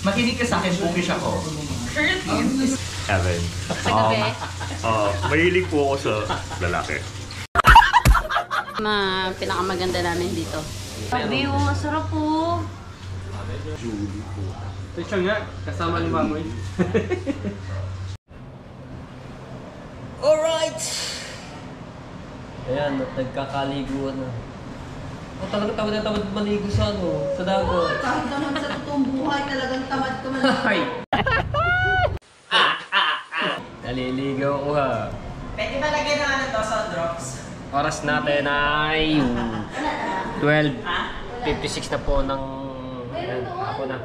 Makinig ka sa akin, bookish ako. Evan. Mahilig po ako sa lalaki. Pinakamaganda namin dito. Sabi, masarap po. Julie po. Ito siya nga, kasama ni Mamoy. Alright! Ayan, nagkakaliguan na. Talagang tamad na tamad maligo sa sa dagat. Kahit naman sa totoong buhay, talagang tamad ka maligo. Naliligaw ko ha. Pwede ba lagyan ng ano to, sound drops? Oras natin ay 12:56 na po ng ako na.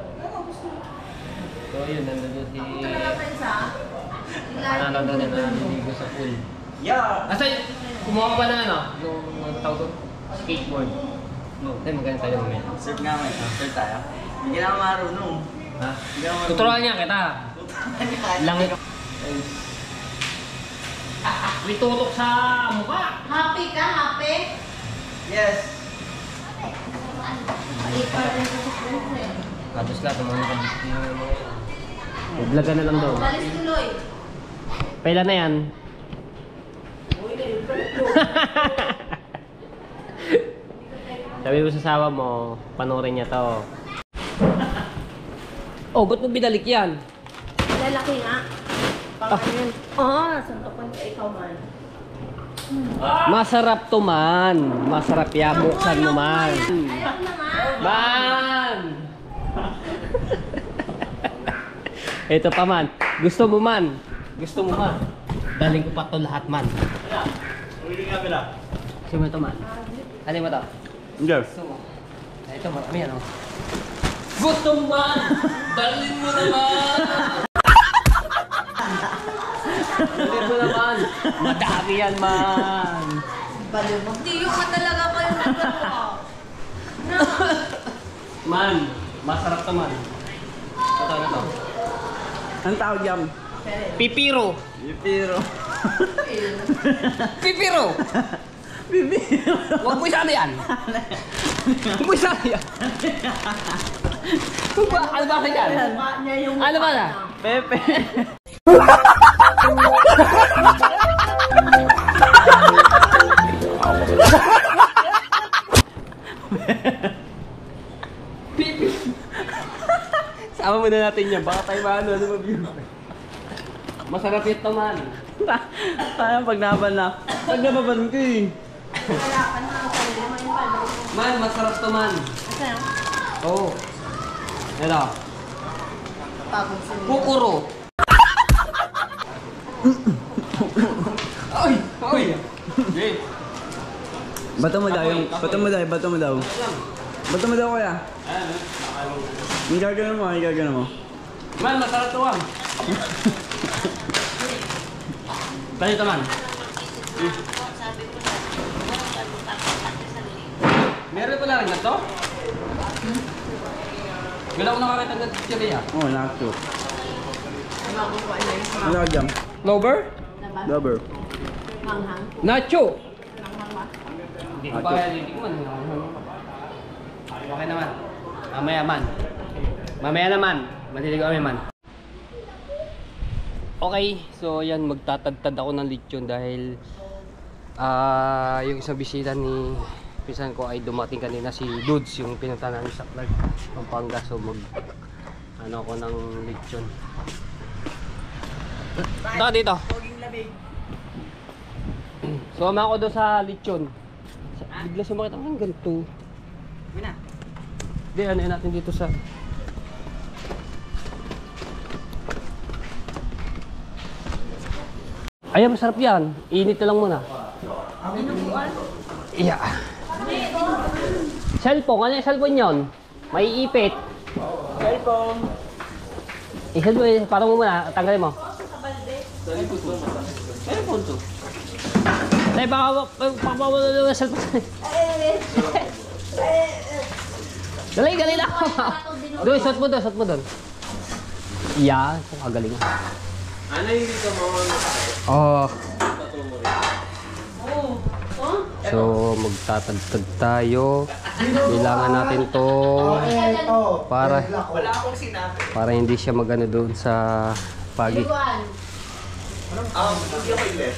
So yun, nandun si... Nandun na naliligo sa pool. Yeah! Asa kumuha ka ba na ano? Yung tawag ko? Skateboard. No, tayo maganda tayo mamaya. Surf nga may, surf tayo. Hindi ka naman marunong. Ha? Hindi ka naman marunong. Tuturuan niya kita. Langit. May tutok sa mukha. Happy ka? Happy? Yes! Katos lahat, mga nakabisiti na mga yan. Vlog na lang daw. Balis tuloy. Pailan na yan? Sabi mo sa asawa mo, panoorin niya to. Oh, ba't mo binalik yan? Lalaki nga. Pangalan. Santokan ka ikaw man. Masarap to man. Masarap yan. Buksan mo man. Ayaw naman. Man! Ito pa man. Gusto mo man. Gusto mo man. Daling ko pa to lahat man. Uwi nga pala. Gusto mo ito man. Ano mo to? Yes. Gusto mo. Ito marami yan oh. Gusto mo man! Dalhin mo naman! Dalhin mo naman! Madami yan man! Baliw mo. Di yung talaga pa yung nagagawa. No. Man! Masarap to man. Ito na to. Anong tawag yan? Pipiro! Pipiro. Pipiro! Pipiro. Huwag mo isali yan! Huwag mo isali yan! Ano ba kasi yan? Ano ba na? Pepe. Pipi! Sama mo na natin yan. Baka tayo maano. Ano ba view? Masarap ito man. Tayo pag naban na. Pag nababan ko eh. Wala ka na ang sarili mo yung pala. Man, masarap to man. Asa yan? Oo. Ito. Pagod sila. Kukuro. Ay! Ay! Jay! Bato mo daw yung... Bato mo daw. Bato mo daw. Bato mo daw kuya. Ang gagawin mo. Ang gagawin mo. Man, masarap to man. Bali ito man. Meron pala rin na to? Wala ko nakakita ng chichirya. Oo, nakakto. Ano tawag yan? Lover? Rubber. Hanghang. Nacho! Hanghang ba? Hindi ko pa kaya titikman. Okay naman. Mamaya man. Mamaya naman. Matitigo kami man. Okay, so yan, magtatagtad ako ng lechon dahil yung isang bisita ni pinsan ko ay dumating kanina, si Dudes, yung pinunta namin sa Clark, Pampanga. So mag ano ako ng lechon. Ito dito. Sumama ako doon sa lechon. Bigla sumakit ako ng ganito. Hindi, ano yun natin dito sa... Ay, masarap yan. Init na lang muna. Iya. Cellphone. Ano yung cellphone yun? May ipit. Cellphone. I-cellphone. Parang mo muna. Tanggalin mo. Cellphone to. Ay, baka mawala na yung cellphone. Dali, dali lang. Doon, shot mo doon. Shot mo doon. Iya. Kagaling. Ano yung dito mo? Oh. So, magtatagtag tayo. Kailangan natin to para hindi siya magano doon sa pagi.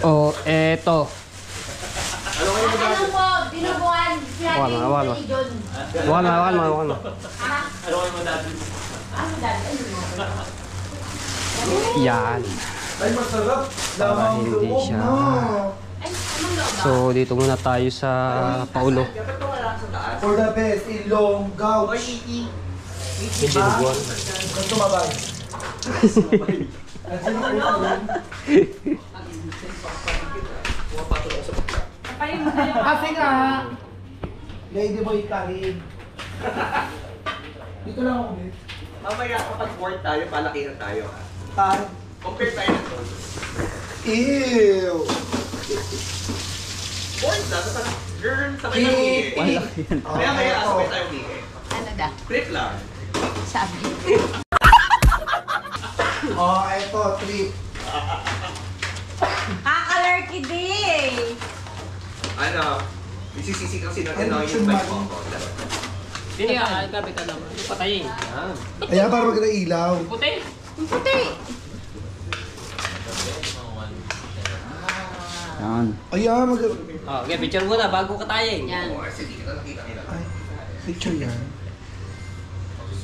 Oh, eto. Ano po? Dinubuan. Wala. Yan. Para hindi siya. So, dito muna tayo sa Paulo. For the best in long gouge. Dinuguan. Tumabay. Kasi nga, Lady Boy Karin. Dito lang ako, babe. Mamaya kapag board tayo, palakihan tayo. Tan. Compare tayo na to. Ew! Board na, sa girl, sabay tayo hihi. Maya sabay tayo hihi. Ano da? Trip lang. Sabi. Oh, eto, trip. Kakalarky day! Ano, isisisi kasi natin Ano, na yung bike chumali? mo. Hindi ka, ikabi ka naman. Patayin. Yan. Ayan, para maganda ilaw. Puti. Puti! Yan. Ayan, Oh, okay, picture muna bago katayin. Yan. Sige, kita nakita nila. Ay, picture yan.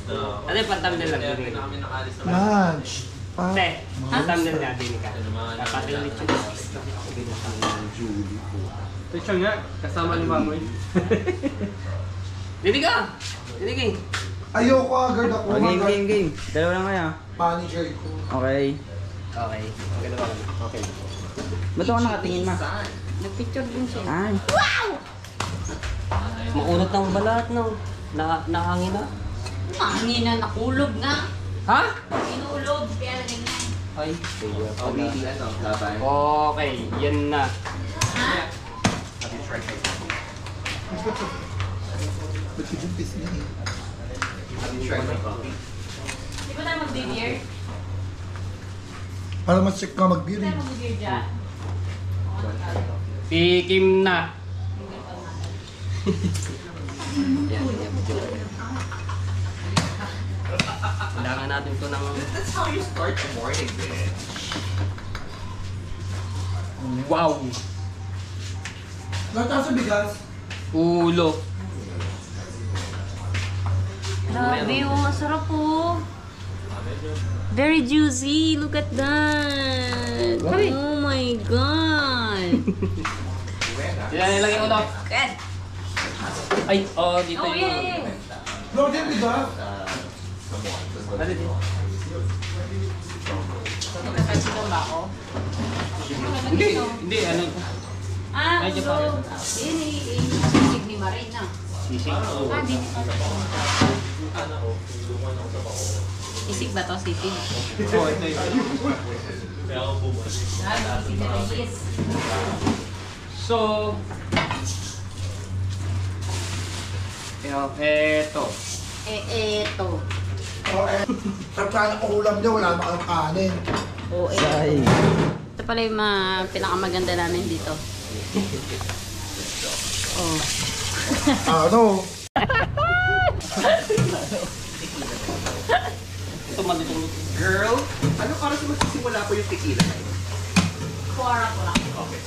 Ano yung pang-thumbnail lang din? Lunch. Te, pang-thumbnail na din ka. Dapat yung lechon. Picture nga, kasama ni Mamoy. Dili ka! Dili ka! Ayoko agad ako. Oh, game. Dalawa lang kaya. Manager ko. Okay. Okay. Maganda ba ka na? Okay. Ba't ako nakatingin, ma? Nag-picture din siya. Ay. Maunat ng balat, no? Nahangin na. Hangin na nakulog nga. Ha? Inulog, kaya ganyan. Ay. Oh, meeting ano, laban. Okay, yan na. Ha? Ba't yung jumpis niya eh? Di ba tayo mag-beer? Para mas check ka mag-beer Di eh. tayo mag-beer dyan? Tikim na. Kailangan natin to ng That's how you start the morning, man. wow. Lahat sa bigas. Ulo. Grabe, oh, masarap po. Very juicy. Look at that. Oh my God. Sila nilagay ko to. Good. Ay, oh, dito Oh, yung... yeah. Lord, yan bigas. Ano dito? Nagpapansin ba ako? Hindi, ano? Ah, Medyo so, pa- sisig ni Marina. Sisig. Ah, dito pa. Sisig ba to? Sisig? Oh, ito yun. Ah, sisig na Reyes. So, eto. Eto. Oh, eh. Sarap sana ang ulam niya, wala naman ang kanin. Oh, eto. Ay. Ito pala yung pinakamaganda namin dito. Oh. Ano? Ito man itong luto. Girl, ano para sa magsisimula po yung tequila na yun? Kuwara ko lang. Okay.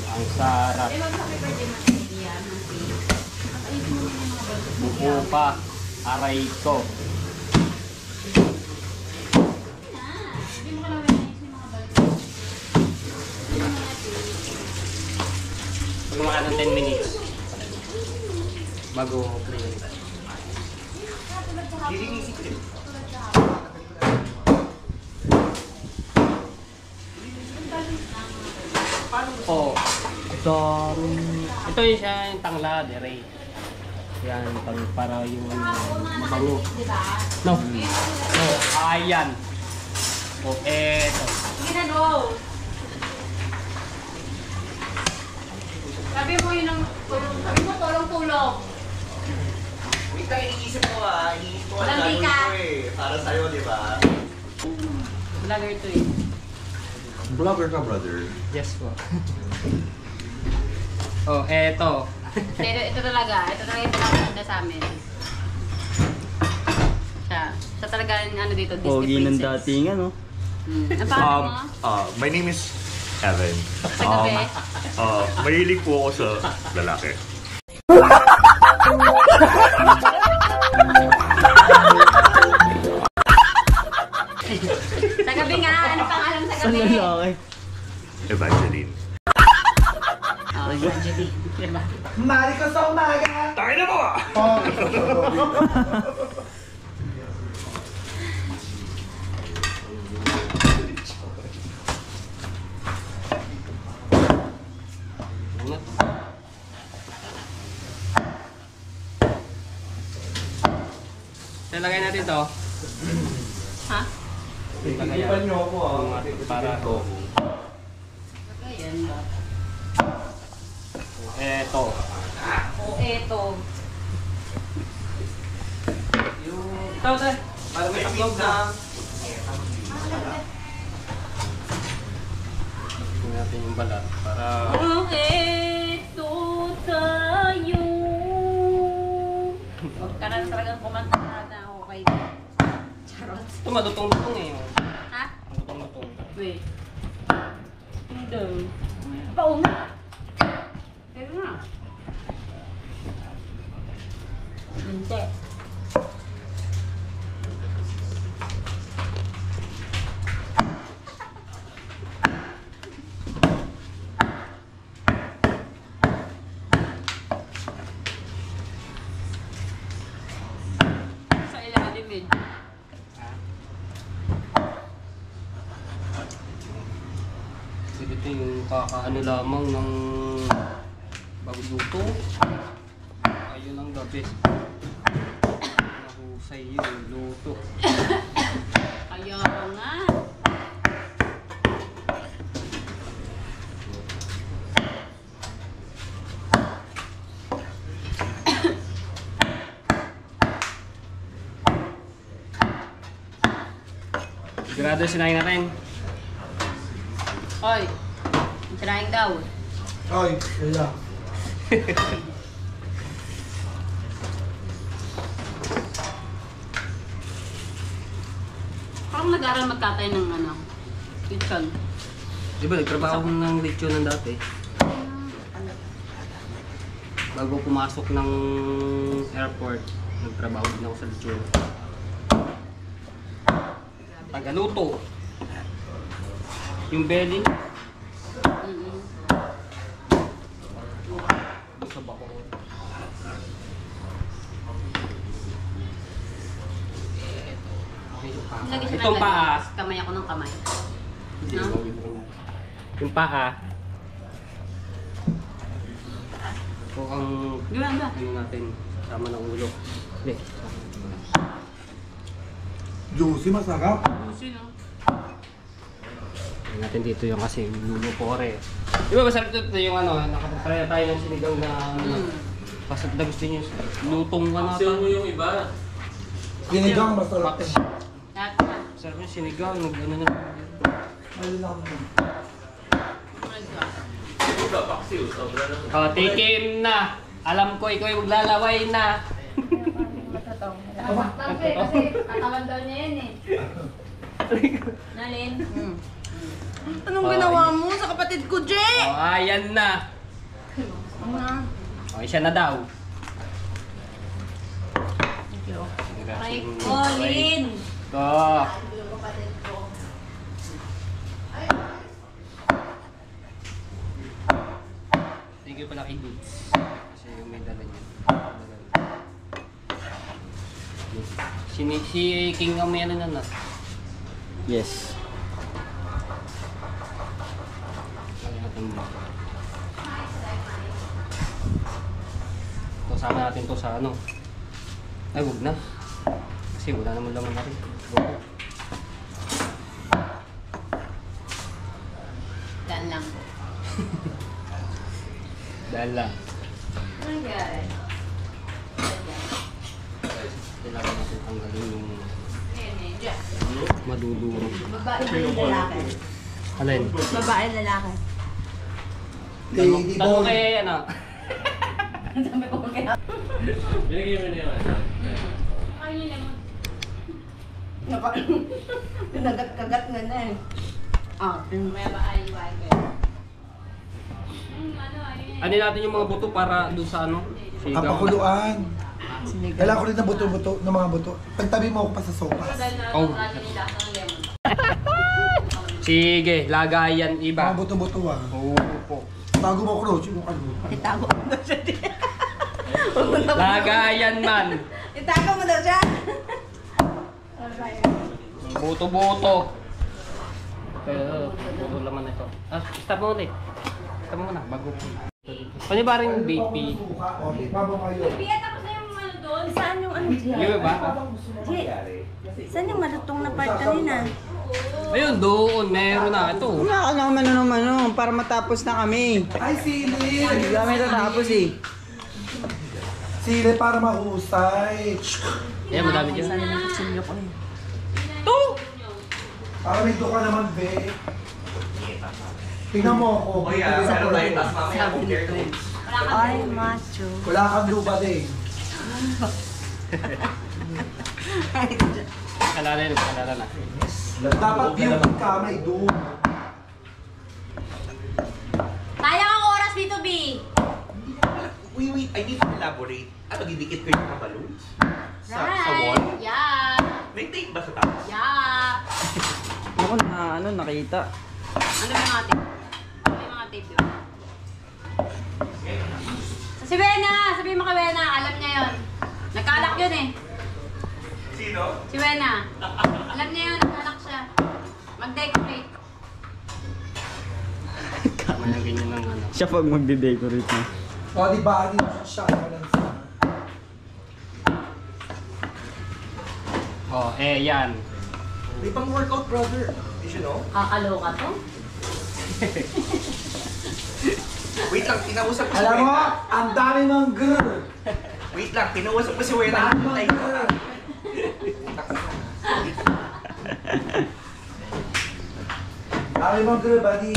Ang sarap. Eh, mag-happy birthday mo sa India. Ayusin mo yung mga balot mo. Buko pa. Aray ko. Hindi mo kailangan ayusin yung mga balot mo. Pag mga ng 10 minutes. Bago play ulit. Lilinisin ko din. Oh. Ito yung siya yung tangla, Ray. Yan, para yung mabango. No. No, ayan. O, eto. Sige na, go! Sabi mo yun ang tulong. Sabi mo tulong-tulong. Wait lang, iniisip ko iniisip ko ang Walang gagawin tika. ko eh. Para sa'yo, di ba? Vlogger to eh. Vlogger ka, brother. Yes po. Oh, eto. Ito talaga yung pinakaganda sa amin. Siya talaga yung ano dito, Disney Pogi ng princess. dating ano. Ang pangalan mo? My name is Evan. Sa gabi? Mahilig po ako sa lalaki. Sa gabi nga, ano pangalan sa Saan gabi? lalaki? Evangeline. Oh, Evangeline. Diba? Mari ko sa umaga! Tayo na mo! Lagay natin to. Ha? Ipan nyo ako para to. Ayan ba? Eto. O eto. Ito, ito. Para may upload na. Tingnan natin yung balat para... Eto tayo. Huwag ka na talagang kumanta na okay. Charot. Ito madutong-dutong eh. Ha? Madutong-dutong. Wait. Hindi. Paong na. Pero na. Hindi. Sa ilalim eh. Kasi ito yung kakaano lamang ng bagong luto. Ayun ang the best. Nahusay yung luto. Kaya nga. Sigurado sinayin natin. Oy. Trying daw. Oy, kaya. Parang nag-aaral magkatay ng ano. Kitchen. Di ba nagtrabaho ko ng lechonan dati? Bago pumasok ng airport, nagtrabaho din ako sa lechonan. Tagaluto. Yung belly. Sa bako. Lagi siya Itong paa. Kamay ako ng kamay. Hindi, No? yung paa. Ito ang Ganda. ano natin sama ng ulo. Hindi. Juicy, masarap. Sino? Tingnan natin dito yung kasi lulo pore. Di ba masarap ito yung ano, nakapagtry na tayo ng sinigang na ano. Kasi na gusto niyo lutong ka na. Kasi yung iba. Sinigang, masarap. Lahat na. Masarap yung sinigang, nag ano na. Ayun lang. Oh, tikim na. Alam ko ikaw yung maglalaway na. Kasi katawan daw niya yan eh. Nalin? Anong ginawa mo sa kapatid ko, Jay? Oh, ayan na. Okay, siya na daw. Aray, Colin! Ito. Thank you pala kay Goods. Kasi yung may dala niya. Si King ang may ano na na. Yes. Ito sama natin to sa ano. Ay, huwag na. Kasi wala naman laman na rin. Daan lang. Dahil lang. Nangyari. Kailangan natin tanggalin yung madudurog. Babae ba yung lalaki? Alin? Babae lalaki. Lady Tanong boy. kay ano? Sabi ko kaya. Binigay mo na yun. Kain niyo lemon. Kagat na na eh. Ah, May ba ay iwan kayo? Ano, ayun. Ano natin yung mga buto para doon sa ano? Ang pakuluan. Kailangan ko rin ng buto-buto, ng mga buto. Pagtabi mo ako pa sa sopas. Dahil na Oh. natin yung lasa ng lemon. Sige, lagayan Mga iba. buto-buto ah. Oo po. Tago mo ko, yung ano. itago mo daw siya. Lagayan man. Itago mo daw siya. Buto-buto. Buto laman ito. Ah, stop mo ulit. Stop mo na, bago po. Ano ba rin BP? Okay, pabo kayo. Pia, tapos na yung ano doon. Saan yung ano dyan? Yung ba? Saan yung malutong na part kanina? Ayun, doon. Meron na. Ito. Wala ka naman para matapos na kami. Ay, sili! Hindi kami tatapos eh. Sili para mahusay. Ayan, madami dyan. Sana nagkutsilyo ko eh. Para may duka naman, be. Tingnan mo ako. Sabi nito eh. Ay, macho. Wala kang lupa din. Alala na, alala na. Dapat yung ka may doon. Sayang ang oras dito, B. Wait, I need to elaborate. Ano, didikit ko yung mga balloons? Sa wall? Yeah. May tape ba sa taas? Yeah. Ako na, nakita. Ano ba yung mga tape? Ano yung mga tape yun? Si Wena! Sabihin mo kay Wena, alam niya yun. Nagkalak yun eh. Sino? Si Wena. Alam niya yun, nagkalak siya. Mag-decorate. May ganyan ng ano. Siya pag magde-decorate na. O, di ba? Hindi mo siya. Oh, yan. May pang workout, brother. Did you know? Kakaloka to? Wait lang, kinausap ko si Alam mo, Wena. ang dami ng girl. Wait lang, kinausap ko si Wena. Dami ng girl. Dami ng girl, buddy.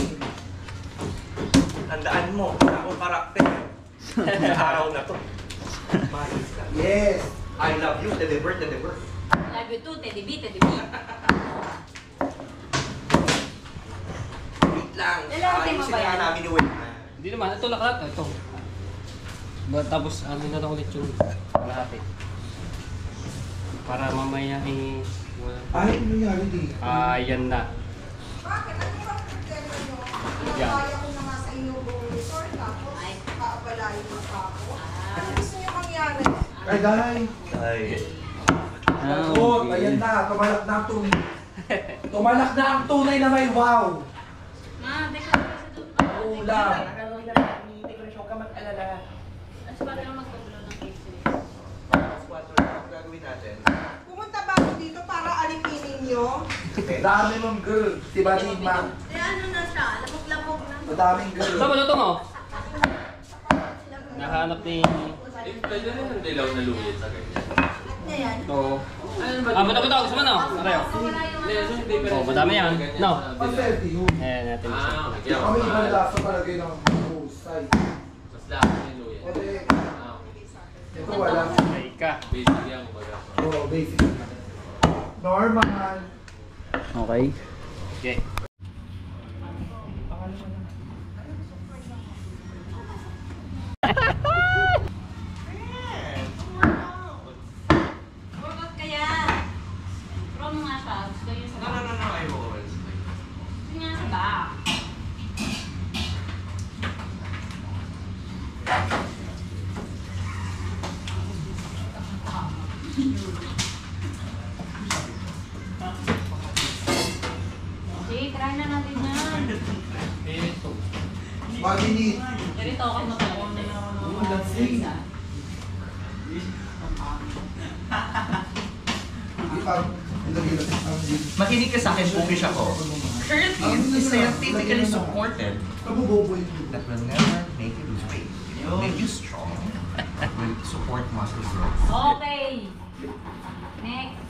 Tandaan mo, akong karakter. Sa araw na to. Mais lang. Yes. I love you, deliver. Love you too, Teddy B, Teddy B. Wait lang. Lalaki mo Ayusin ba yan? nga namin ni Wena. Hindi naman, ito lahat. Ito. Tapos, amin na lang ulit yung lahat eh. Para mamaya eh... Ay, ano nangyari di? Yan na. Yan. Ay, dahil. Ay. Oh, ayan na. Tumalak na ang tunay. Tumalak na ang tunay na may wow. Ma, decorate sa doon. Ulam. As para lang magpagulo ng cake sila. Ang gagawin natin. Pumunta ba ako dito para alipinin nyo? Dami mong girl. Si Buddy Ma. Eh ano na siya? Lamog-lamog na. Madaming girl. Saan ba ito mo? Nahanap ni... Niya yan? Oo. Ba't ako gusto mo no? Arayo. Oh, madami yan. No. Pag-selfie yun. Ayan natin. Kami ibang lasa palagay ng husay. Okay. Ito wala. Okay ka. Oo, basic. Normal. Okay. Okay. Workout kaya. Pro mo nga siya. Gusto niya sa back. I will. Gusto niya sa back. Okay, try na natin yan. Body need. Ganito ako na pala. Makinig ka sa akin, bookish ako. Currently, is scientifically supported Kabubobo yun. that will never make you lose weight. It will make you strong. It will support muscle growth. Okay. Next.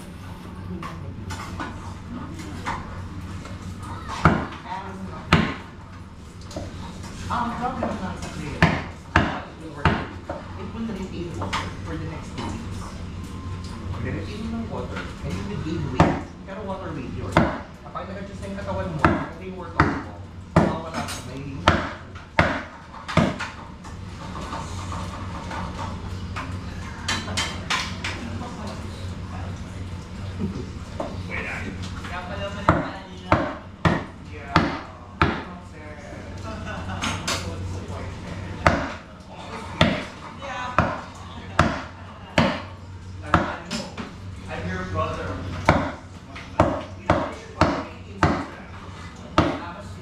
Ang problem or medium? Kapag nag-adjust na yung katawan mo, ito yung workout mo, mawawala ka, may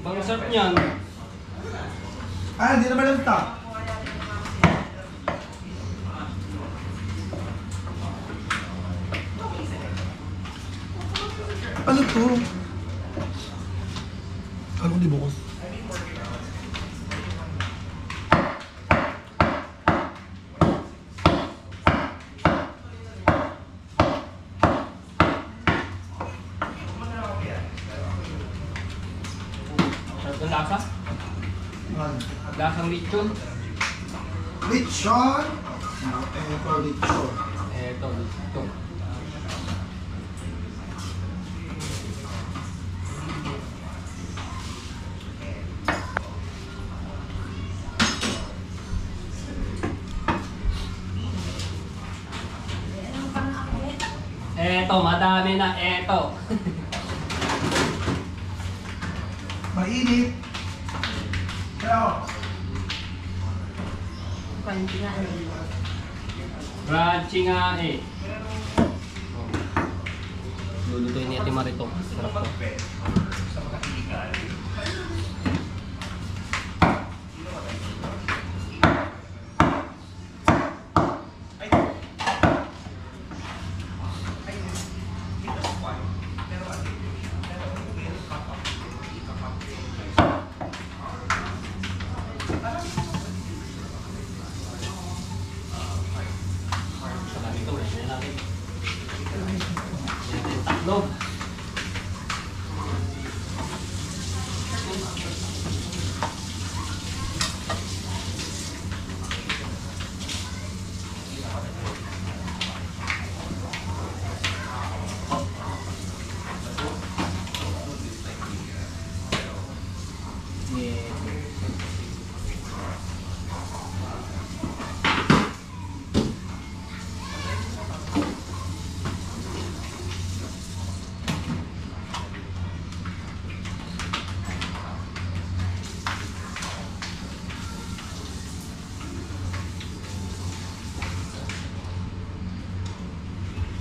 Bang sarap niyan. Ah, hindi naman lang top. Ano to? Ano di bukas? Sarap ng lasa. Lasang lechon. Lechon. Ito lechon. Eto, lechon. Eto, madami na. Eto. Mainit. Pero, Crunchy nga eh. Crunchy nga eh. Lulutuin ni Ate Marito. Sarap to. Ito, yan natin. Tatlo. Yeah.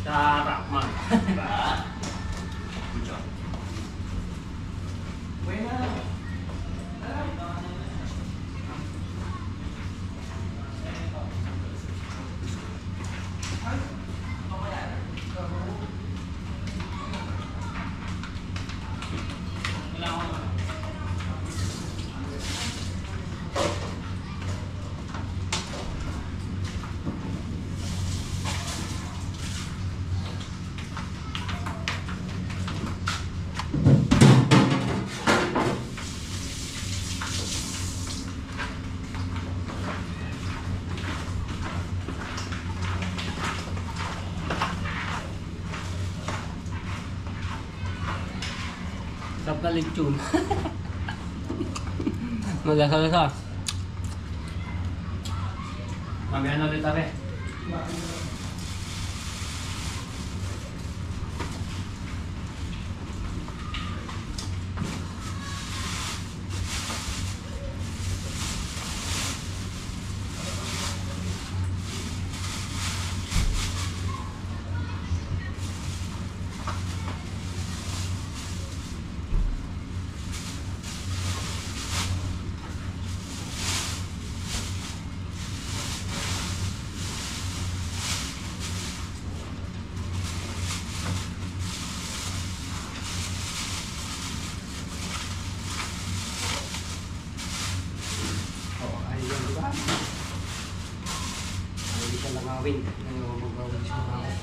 Sarap man. Sarap na lechon. Malasa-lasa. Mamaya na ulit tabi. Hindi siya langawin. Magawin siya langawin.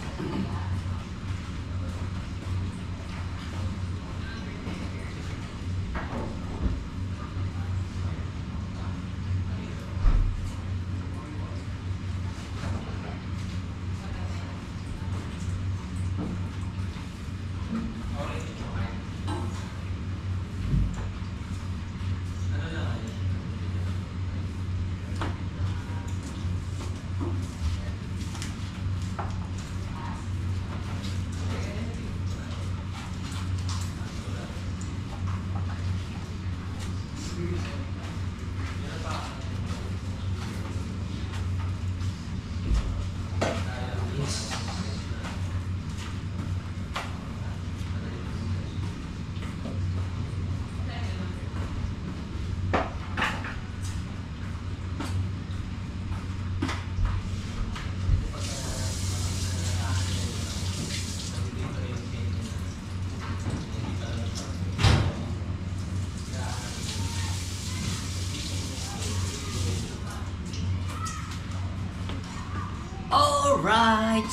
Alright!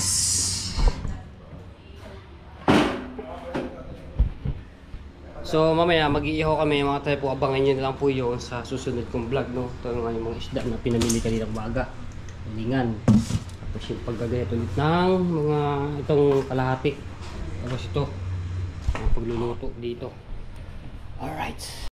So mamaya mag-iihaw kami mga tayo po, abangan nyo na lang po yun sa susunod kong vlog, no? Ito yung mga isda na pinamili kanina umaga, lingan, tapos yung paggagayat ulit ng mga itong kalahati, tapos ito ang pagluluto dito. Alright.